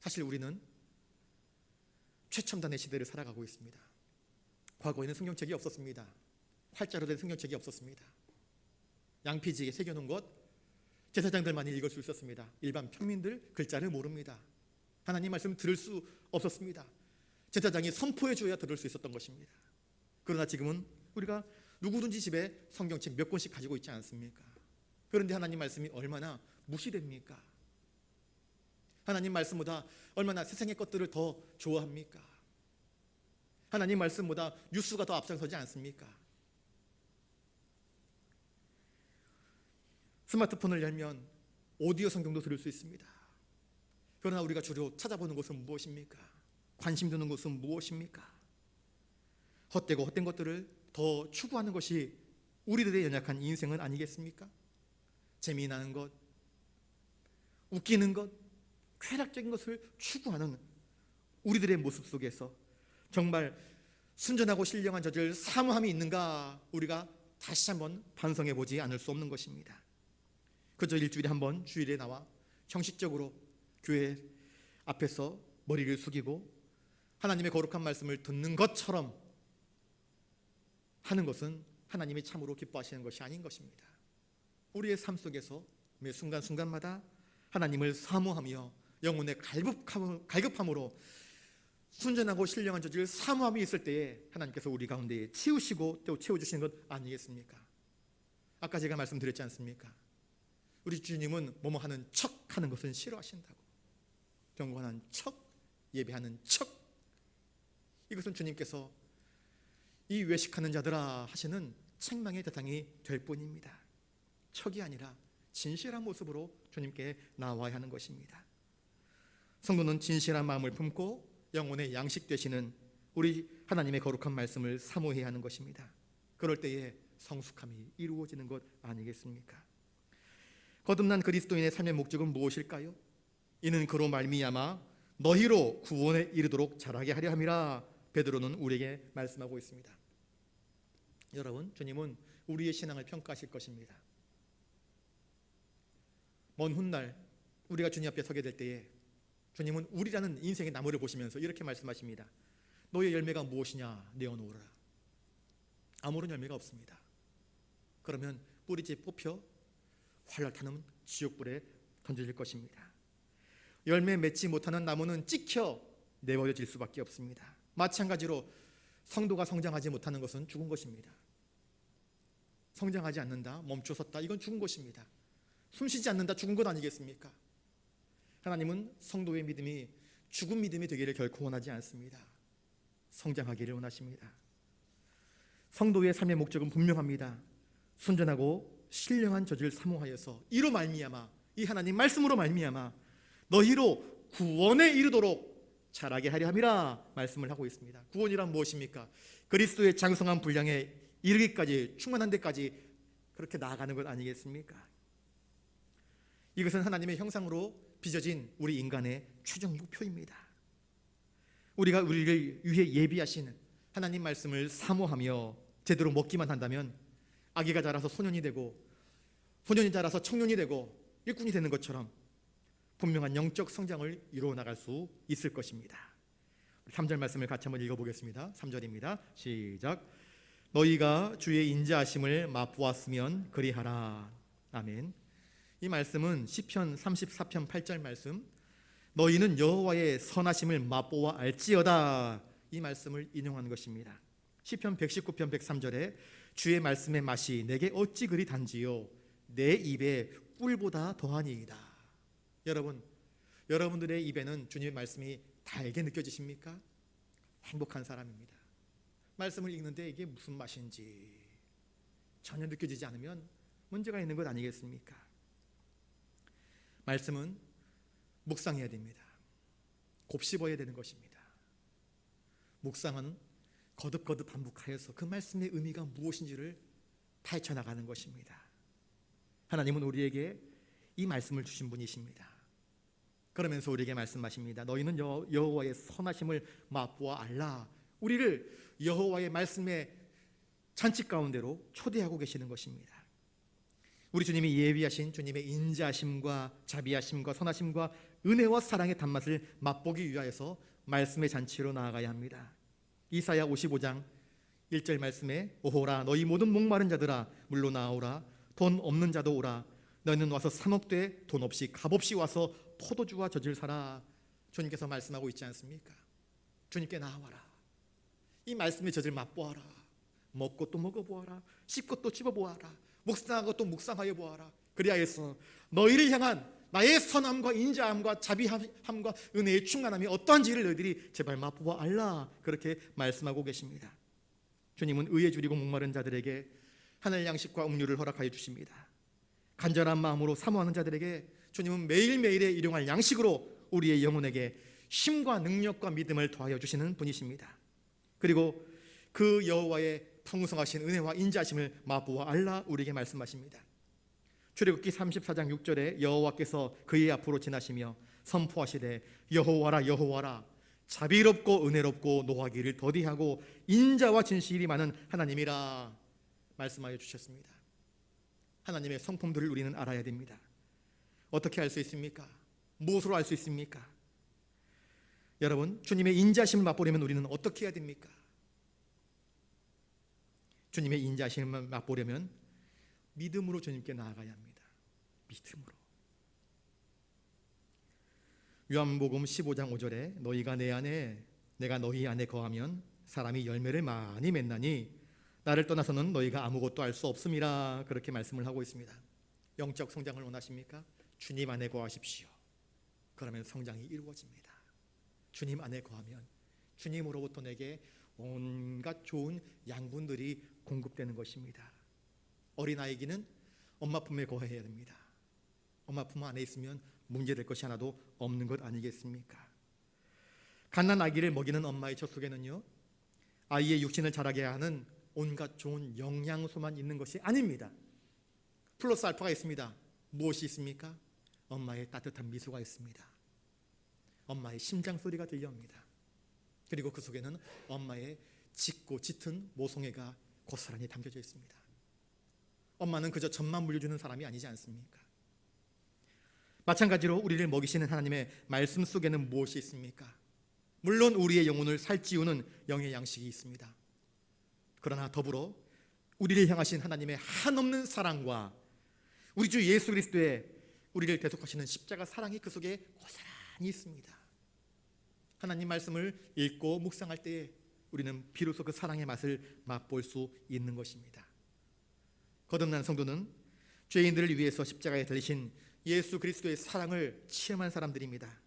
사실 우리는 최첨단의 시대를 살아가고 있습니다. 과거에는 성경책이 없었습니다. 활자로 된 성경책이 없었습니다. 양피지에 새겨놓은 것 제사장들만이 읽을 수 있었습니다. 일반 평민들 글자를 모릅니다. 하나님 말씀 들을 수 없었습니다. 제사장이 선포해 줘야 들을 수 있었던 것입니다. 그러나 지금은 우리가 누구든지 집에 성경책 몇 권씩 가지고 있지 않습니까? 그런데 하나님 말씀이 얼마나 무시됩니까? 하나님 말씀보다 얼마나 세상의 것들을 더 좋아합니까? 하나님 말씀보다 뉴스가 더 앞장서지 않습니까? 스마트폰을 열면 오디오 성경도 들을 수 있습니다. 그러나 우리가 주로 찾아보는 것은 무엇입니까? 관심 두는 것은 무엇입니까? 헛되고 헛된 것들을 더 추구하는 것이 우리들의 연약한 인생은 아니겠습니까? 재미나는 것, 웃기는 것, 쾌락적인 것을 추구하는 우리들의 모습 속에서 정말 순전하고 신령한 저질 사모함이 있는가 우리가 다시 한번 반성해 보지 않을 수 없는 것입니다. 그저 일주일에 한 번 주일에 나와 형식적으로 교회 앞에서 머리를 숙이고 하나님의 거룩한 말씀을 듣는 것처럼 하는 것은 하나님이 참으로 기뻐하시는 것이 아닌 것입니다. 우리의 삶 속에서 매 순간순간마다 하나님을 사모하며 영혼의 갈급함으로 순전하고 신령한 저질 사모함이 있을 때에 하나님께서 우리 가운데 치우시고 또 채워주시는 것 아니겠습니까? 아까 제가 말씀드렸지 않습니까? 우리 주님은 뭐뭐 하는 척 하는 것은 싫어하신다고. 경건한 척, 예배하는 척, 이것은 주님께서 이 외식하는 자들아 하시는 책망의 대상이 될 뿐입니다. 척이 아니라 진실한 모습으로 주님께 나와야 하는 것입니다. 성도는 진실한 마음을 품고 영혼의 양식 되시는 우리 하나님의 거룩한 말씀을 사모해야 하는 것입니다. 그럴 때에 성숙함이 이루어지는 것 아니겠습니까? 거듭난 그리스도인의 삶의 목적은 무엇일까요? 이는 그로 말미암아 너희로 구원에 이르도록 자라게 하려 함이라 베드로는 우리에게 말씀하고 있습니다. 여러분, 주님은 우리의 신앙을 평가하실 것입니다. 먼 훗날 우리가 주님 앞에 서게 될 때에 주님은 우리라는 인생의 나무를 보시면서 이렇게 말씀하십니다. 너의 열매가 무엇이냐 내어놓으라. 아무런 열매가 없습니다. 그러면 뿌리째 뽑혀 활날 타는 지옥불에 던져질 것입니다. 열매 맺지 못하는 나무는 찍혀 내버려질 수밖에 없습니다. 마찬가지로 성도가 성장하지 못하는 것은 죽은 것입니다. 성장하지 않는다, 멈춰섰다, 이건 죽은 것입니다. 숨쉬지 않는다, 죽은 것 아니겠습니까? 하나님은 성도의 믿음이 죽은 믿음이 되기를 결코 원하지 않습니다. 성장하기를 원하십니다. 성도의 삶의 목적은 분명합니다. 순전하고 신령한 저질 사모하여서 이로 말미암아, 이 하나님 말씀으로 말미암아 너희로 구원에 이르도록 자라게 하려 함이라 말씀을 하고 있습니다. 구원이란 무엇입니까? 그리스도의 장성한 분량에 이르기까지, 충만한 데까지 그렇게 나아가는 것 아니겠습니까? 이것은 하나님의 형상으로 빚어진 우리 인간의 최종 목표입니다. 우리가 우리를 위해 예비하신 하나님 말씀을 사모하며 제대로 먹기만 한다면 아기가 자라서 소년이 되고 소년이 자라서 청년이 되고 일꾼이 되는 것처럼 분명한 영적 성장을 이루어 나갈 수 있을 것입니다. 3절 말씀을 같이 한번 읽어보겠습니다. 3절입니다. 시작. 너희가 주의 인자하심을 맛보았으면 그리하라. 아멘. 이 말씀은 시편 34편 8절 말씀, 너희는 여호와의 선하심을 맛보아 알지어다, 이 말씀을 인용한 것입니다. 시편 119편 103절에 주의 말씀의 맛이 내게 어찌 그리 단지요 내 입에 꿀보다 더하니이다. 여러분, 여러분들의 입에는 주님의 말씀이 달게 느껴지십니까? 행복한 사람입니다. 말씀을 읽는데 이게 무슨 맛인지 전혀 느껴지지 않으면 문제가 있는 것 아니겠습니까? 말씀은 묵상해야 됩니다. 곱씹어야 되는 것입니다. 묵상은 거듭거듭 반복하여서 그 말씀의 의미가 무엇인지를 파헤쳐 나가는 것입니다. 하나님은 우리에게 이 말씀을 주신 분이십니다. 그러면서 우리에게 말씀하십니다. 너희는 여호와의 선하심을 맛보아 알라. 우리를 여호와의 말씀의 잔치 가운데로 초대하고 계시는 것입니다. 우리 주님이 예비하신 주님의 인자하심과 자비하심과 선하심과 은혜와 사랑의 단맛을 맛보기 위하여서 말씀의 잔치로 나아가야 합니다. 이사야 55장 1절 말씀에 오호라 너희 모든 목마른 자들아 물로 나오라 돈 없는 자도 오라 너희는 와서 사 먹되 돈 없이 값없이 와서 포도주와 젖을 사라. 주님께서 말씀하고 있지 않습니까? 주님께 나와라. 이 말씀의 젖을 맛보아라. 먹고 또 먹어보아라. 씹고 또 씹어보아라. 묵상하고 또 묵상하여 보아라. 그리하여서 너희를 향한 나의 선함과 인자함과 자비함과 은혜의 충만함이 어떠한지를 너희들이 제발 맛보아 알라. 그렇게 말씀하고 계십니다. 주님은 의에 줄이고 목마른 자들에게 하늘 양식과 음료를 허락하여 주십니다. 간절한 마음으로 사모하는 자들에게 주님은 매일매일의 일용할 양식으로 우리의 영혼에게 힘과 능력과 믿음을 더하여 주시는 분이십니다. 그리고 그 여호와의 풍성하신 은혜와 인자심을 맛보아 알라 우리에게 말씀하십니다. 출애굽기 34장 6절에 여호와께서 그의 앞으로 지나시며 선포하시되 여호와라 여호와라 자비롭고 은혜롭고 노하기를 더디하고 인자와 진실이 많은 하나님이라 말씀하여 주셨습니다. 하나님의 성품들을 우리는 알아야 됩니다. 어떻게 알 수 있습니까? 무엇으로 알 수 있습니까? 여러분, 주님의 인자심을 맛보려면 우리는 어떻게 해야 됩니까? 주님의 인자심을 맛보려면 믿음으로 주님께 나아가야 합니다. 믿음으로. 요한복음 15장 5절에 너희가 내 안에 내가 너희 안에 거하면 사람이 열매를 많이 맺나니 나를 떠나서는 너희가 아무것도 할 수 없음이라 그렇게 말씀을 하고 있습니다. 영적 성장을 원하십니까? 주님 안에 거하십시오. 그러면 성장이 이루어집니다. 주님 안에 거하면 주님으로부터 내게 온갖 좋은 양분들이 공급되는 것입니다. 어린아이기는 엄마 품에 거해야 됩니다. 엄마 품 안에 있으면 문제될 것이 하나도 없는 것 아니겠습니까? 갓난 아기를 먹이는 엄마의 젖속에는요 아이의 육신을 자라게 하는 온갖 좋은 영양소만 있는 것이 아닙니다. 플러스 알파가 있습니다. 무엇이 있습니까? 엄마의 따뜻한 미소가 있습니다. 엄마의 심장 소리가 들려옵니다. 그리고 그 속에는 엄마의 짙고 짙은 모성애가 고스란히 담겨져 있습니다. 엄마는 그저 젖만 물려주는 사람이 아니지 않습니까? 마찬가지로 우리를 먹이시는 하나님의 말씀 속에는 무엇이 있습니까? 물론 우리의 영혼을 살찌우는 영의 양식이 있습니다. 그러나 더불어 우리를 향하신 하나님의 한없는 사랑과 우리 주 예수 그리스도의 우리를 대속하시는 십자가 사랑이 그 속에 고스란히 있습니다. 하나님 말씀을 읽고 묵상할 때에 우리는 비로소 그 사랑의 맛을 맛볼 수 있는 것입니다. 거듭난 성도는 죄인들을 위해서 십자가에 달리신 예수 그리스도의 사랑을 체험한 사람들입니다.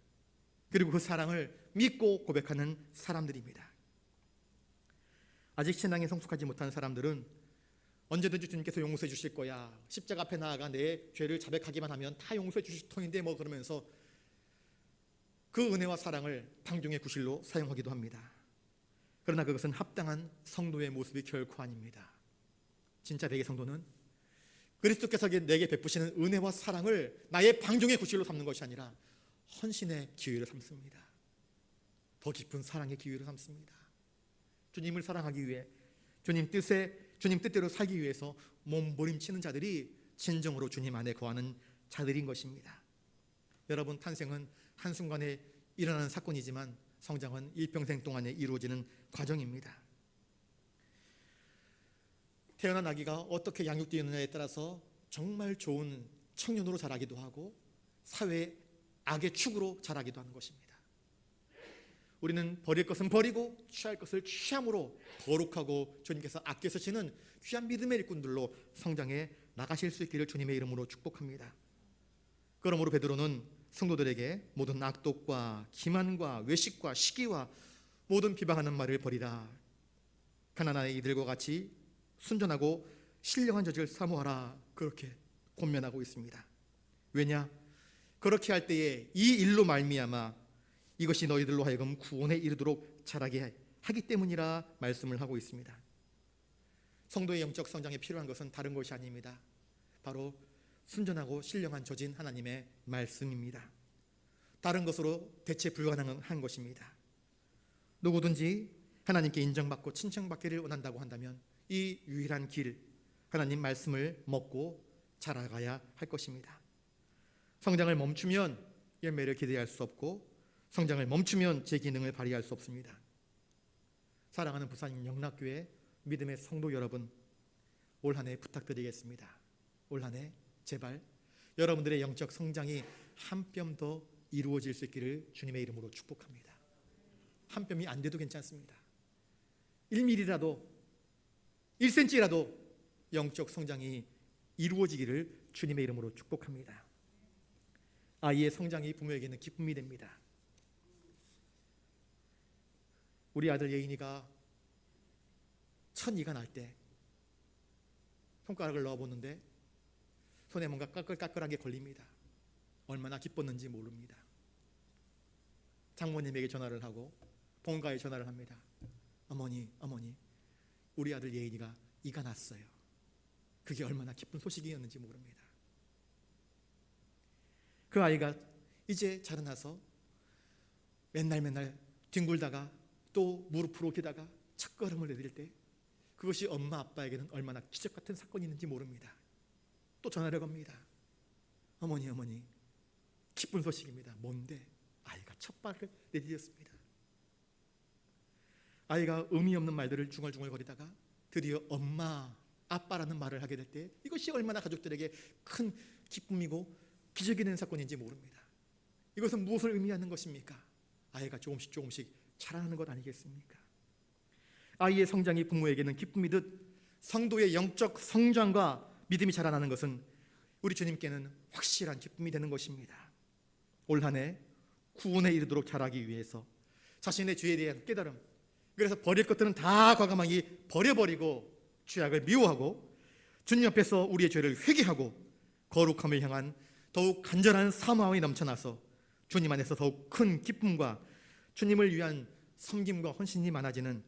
그리고 그 사랑을 믿고 고백하는 사람들입니다. 아직 신앙에 성숙하지 못한 사람들은 언제든지 주님께서 용서해 주실 거야, 십자가 앞에 나아가 내 죄를 자백하기만 하면 다 용서해 주실 터인데 뭐 그러면서 그 은혜와 사랑을 방종의 구실로 사용하기도 합니다. 그러나 그것은 합당한 성도의 모습이 결코 아닙니다. 진짜 대개 성도는 그리스도께서 내게 베푸시는 은혜와 사랑을 나의 방종의 구실로 삼는 것이 아니라 헌신의 기회를 삼습니다. 더 깊은 사랑의 기회를 삼습니다. 주님을 사랑하기 위해 주님 뜻대로 살기 위해서 몸부림치는 자들이 진정으로 주님 안에 거하는 자들인 것입니다. 여러분, 탄생은 한순간에 일어나는 사건이지만 성장은 일평생 동안에 이루어지는 과정입니다. 태어난 아기가 어떻게 양육되느냐에 따라서 정말 좋은 청년으로 자라기도 하고 사회의 악의 축으로 자라기도 하는 것입니다. 우리는 버릴 것은 버리고 취할 것을 취함으로 거룩하고 주님께서 아껴 쓰시는 귀한 믿음의 일꾼들로 성장해 나가실 수 있기를 주님의 이름으로 축복합니다. 그러므로 베드로는 성도들에게 모든 악독과 기만과 외식과 시기와 모든 비방하는 말을 버리라. 가난한 이들과 같이 순전하고 신령한 젖을 사모하라. 그렇게 권면하고 있습니다. 왜냐? 그렇게 할 때에 이 일로 말미암아 이것이 너희들로 하여금 구원에 이르도록 자라게 하기 때문이라 말씀을 하고 있습니다. 성도의 영적 성장에 필요한 것은 다른 것이 아닙니다. 바로 순전하고 신령한 젖인 하나님의 말씀입니다. 다른 것으로 대체 불가능한 것입니다. 누구든지 하나님께 인정받고 칭찬받기를 원한다고 한다면 이 유일한 길, 하나님 말씀을 먹고 자라가야 할 것입니다. 성장을 멈추면 열매를 기대할 수 없고 성장을 멈추면 제 기능을 발휘할 수 없습니다. 사랑하는 부산 영락교회 믿음의 성도 여러분, 올 한 해 부탁드리겠습니다. 올 한 해 제발 여러분들의 영적 성장이 한 뼘 더 이루어질 수 있기를 주님의 이름으로 축복합니다. 한 뼘이 안 돼도 괜찮습니다. 1mm라도 1cm라도 영적 성장이 이루어지기를 주님의 이름으로 축복합니다. 아이의 성장이 부모에게는 기쁨이 됩니다. 우리 아들 예인이가 첫 이가 날 때 손가락을 넣어보는데 손에 뭔가 까끌까끌하게 걸립니다. 얼마나 기뻤는지 모릅니다. 장모님에게 전화를 하고 본가에 전화를 합니다. 어머니, 우리 아들 예인이가 이가 났어요. 그게 얼마나 기쁜 소식이었는지 모릅니다. 그 아이가 이제 자라나서 맨날 뒹굴다가 또 무릎으로 기다가 첫걸음을 내딜 때 그것이 엄마 아빠에게는 얼마나 기적 같은 사건이 있는지 모릅니다. 또 전화를 겁니다. 어머니, 기쁜 소식입니다. 뭔데? 아이가 첫 발을 내디뎠습니다. 아이가 의미 없는 말들을 중얼중얼거리다가 드디어 엄마, 아빠라는 말을 하게 될 때 이것이 얼마나 가족들에게 큰 기쁨이고 기적이 되는 사건인지 모릅니다. 이것은 무엇을 의미하는 것입니까? 아이가 조금씩 자라나는 것 아니겠습니까? 아이의 성장이 부모에게는 기쁨이듯 성도의 영적 성장과 믿음이 자라나는 것은 우리 주님께는 확실한 기쁨이 되는 것입니다. 올 한 해 구원에 이르도록 자라기 위해서 자신의 죄에 대한 깨달음, 그래서 버릴 것들은 다 과감하게 버려버리고 죄악을 미워하고 주님 앞에서 우리의 죄를 회개하고 거룩함을 향한 더욱 간절한 사모함이 넘쳐나서 주님 안에서 더욱 큰 기쁨과 주님을 위한 섬김과 헌신이 많아지는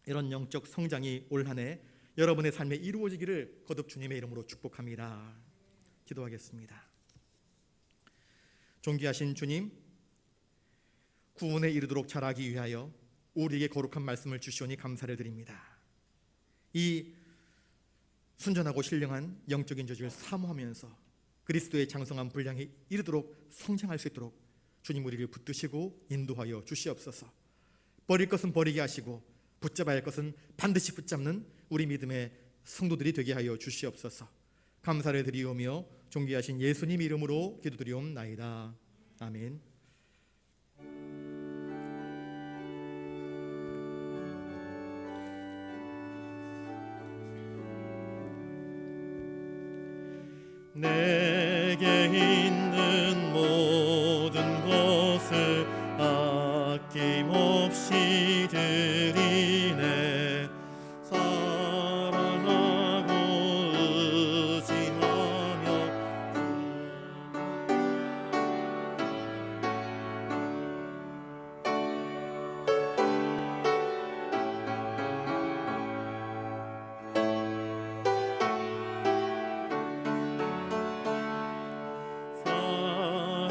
이런 영적 성장이 올 한 해 여러분의 삶에 이루어지기를 거듭 주님의 이름으로 축복합니다. 기도하겠습니다. 존귀하신 주님, 구원에 이르도록 자라기 위하여 우리에게 거룩한 말씀을 주시오니 감사를 드립니다. 이 순전하고 신령한 영적인 조직을 사모하면서 그리스도의 장성한 분량에 이르도록 성장할 수 있도록 주님 우리를 붙드시고 인도하여 주시옵소서. 버릴 것은 버리게 하시고 붙잡아야 할 것은 반드시 붙잡는 우리 믿음의 성도들이 되게 하여 주시옵소서. 감사를 드리오며 존귀하신 예수님 이름으로 기도드리옵나이다. 아멘. 내게 있는 모든 것을 아낌없이 드리네. 사랑하고 의지하며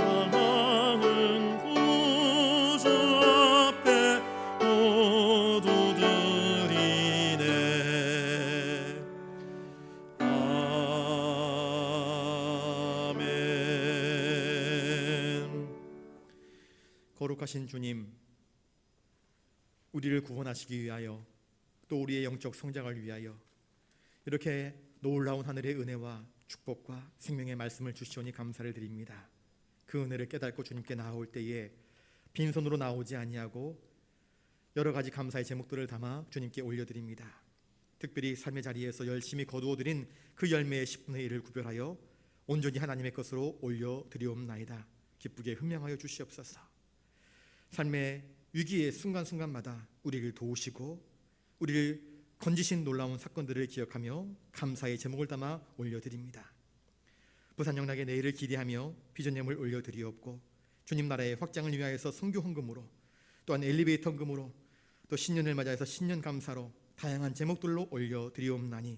사랑하는 구주 앞에 모두 드리네. 아멘. 거룩하신 주님, 우리를 구원하시기 위하여 또 우리의 영적 성장을 위하여 이렇게 놀라운 하늘의 은혜와 축복과 생명의 말씀을 주시오니 감사를 드립니다. 그 은혜를 깨닫고 주님께 나아올 때에 빈손으로 나오지 아니하고 여러 가지 감사의 제목들을 담아 주님께 올려드립니다. 특별히 삶의 자리에서 열심히 거두어들인 그 열매의 10분의 1을 구별하여 온전히 하나님의 것으로 올려드리옵나이다. 기쁘게 훈명하여 주시옵소서. 삶의 위기의 순간순간마다 우리를 도우시고 우리를 건지신 놀라운 사건들을 기억하며 감사의 제목을 담아 올려드립니다. 부산 영락의 내일을 기대하며 비전 예물 올려드리옵고 주님 나라의 확장을 위하여서 선교 헌금으로 또한 엘리베이터 헌금으로 또 신년을 맞이해서 신년 감사로 다양한 제목들로 올려드리옵나니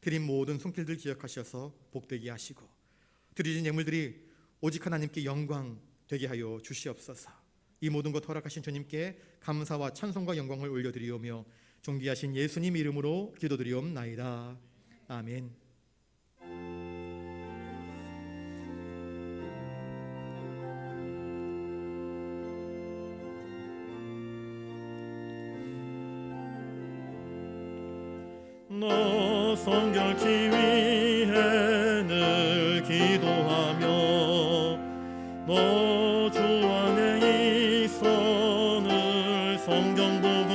드린 모든 손길들 기억하셔서 복되게 하시고 드리는 예물들이 오직 하나님께 영광 되게 하여 주시옵소서. 이 모든 것 허락하신 주님께 감사와 찬송과 영광을 올려드리오며 존귀하신 예수님 이름으로 기도드리옵나이다. 아멘. 너 성결케 위해 늘 기도하며 너 주 안에 있어 늘 성경 보고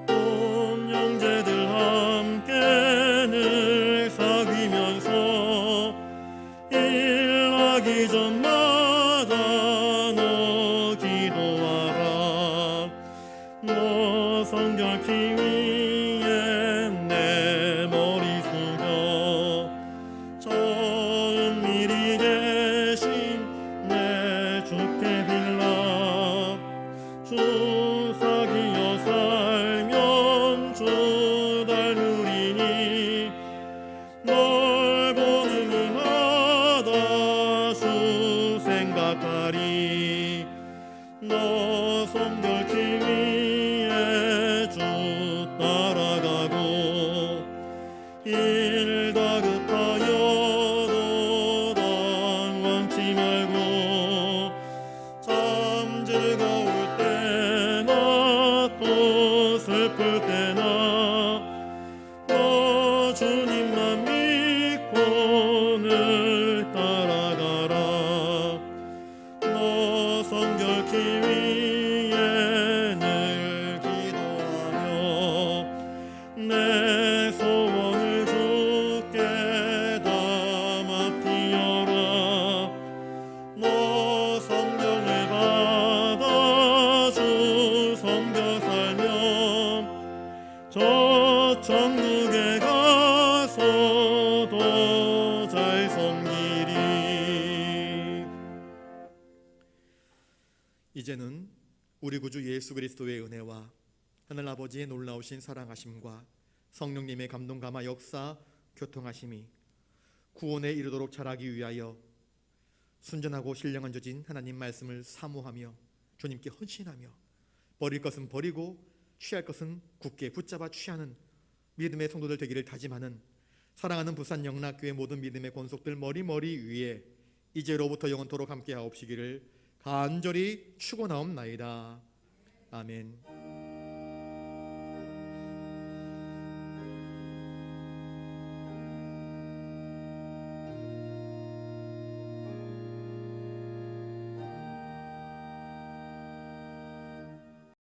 온 형제들 함께 늘 사귀면서 일하기 전마다 너 기도하라. 너 성결케 위해 내 머리 숙여 저 은밀히 계신 내 주께 빌라. 주 사귀어 살면 주 닮으리니 널 보는 이마다 주 생각하리. 너 성결케 위해 주 따라가고 일 다급하여도 당황치 말고 참 즐거울 때나 또 슬플 때나 너 주님만 믿고 늘 따라가라. 너 성결케 위해 늘 기도하며 내 소원을 주께 다 맡기어라. 너 성경을 받아 주 섬겨 살면 저 천국에 가서도 잘 섬기리. 이제는 우리 구주 예수 그리스도의 은혜와 하늘 아버지의 놀라우신 사랑하심과 성령님의 감동 감화 역사 교통하심이 구원에 이르도록 자라기 위하여 순전하고 신령한 저진 하나님 말씀을 사모하며 주님께 헌신하며 버릴 것은 버리고 취할 것은 굳게 붙잡아 취하는 믿음의 성도들 되기를 다짐하는 사랑하는 부산 영락교회 모든 믿음의 권속들 머리머리 위에 이제로부터 영원토록 함께 하옵시기를 간절히 축원하옵나이다. 아멘.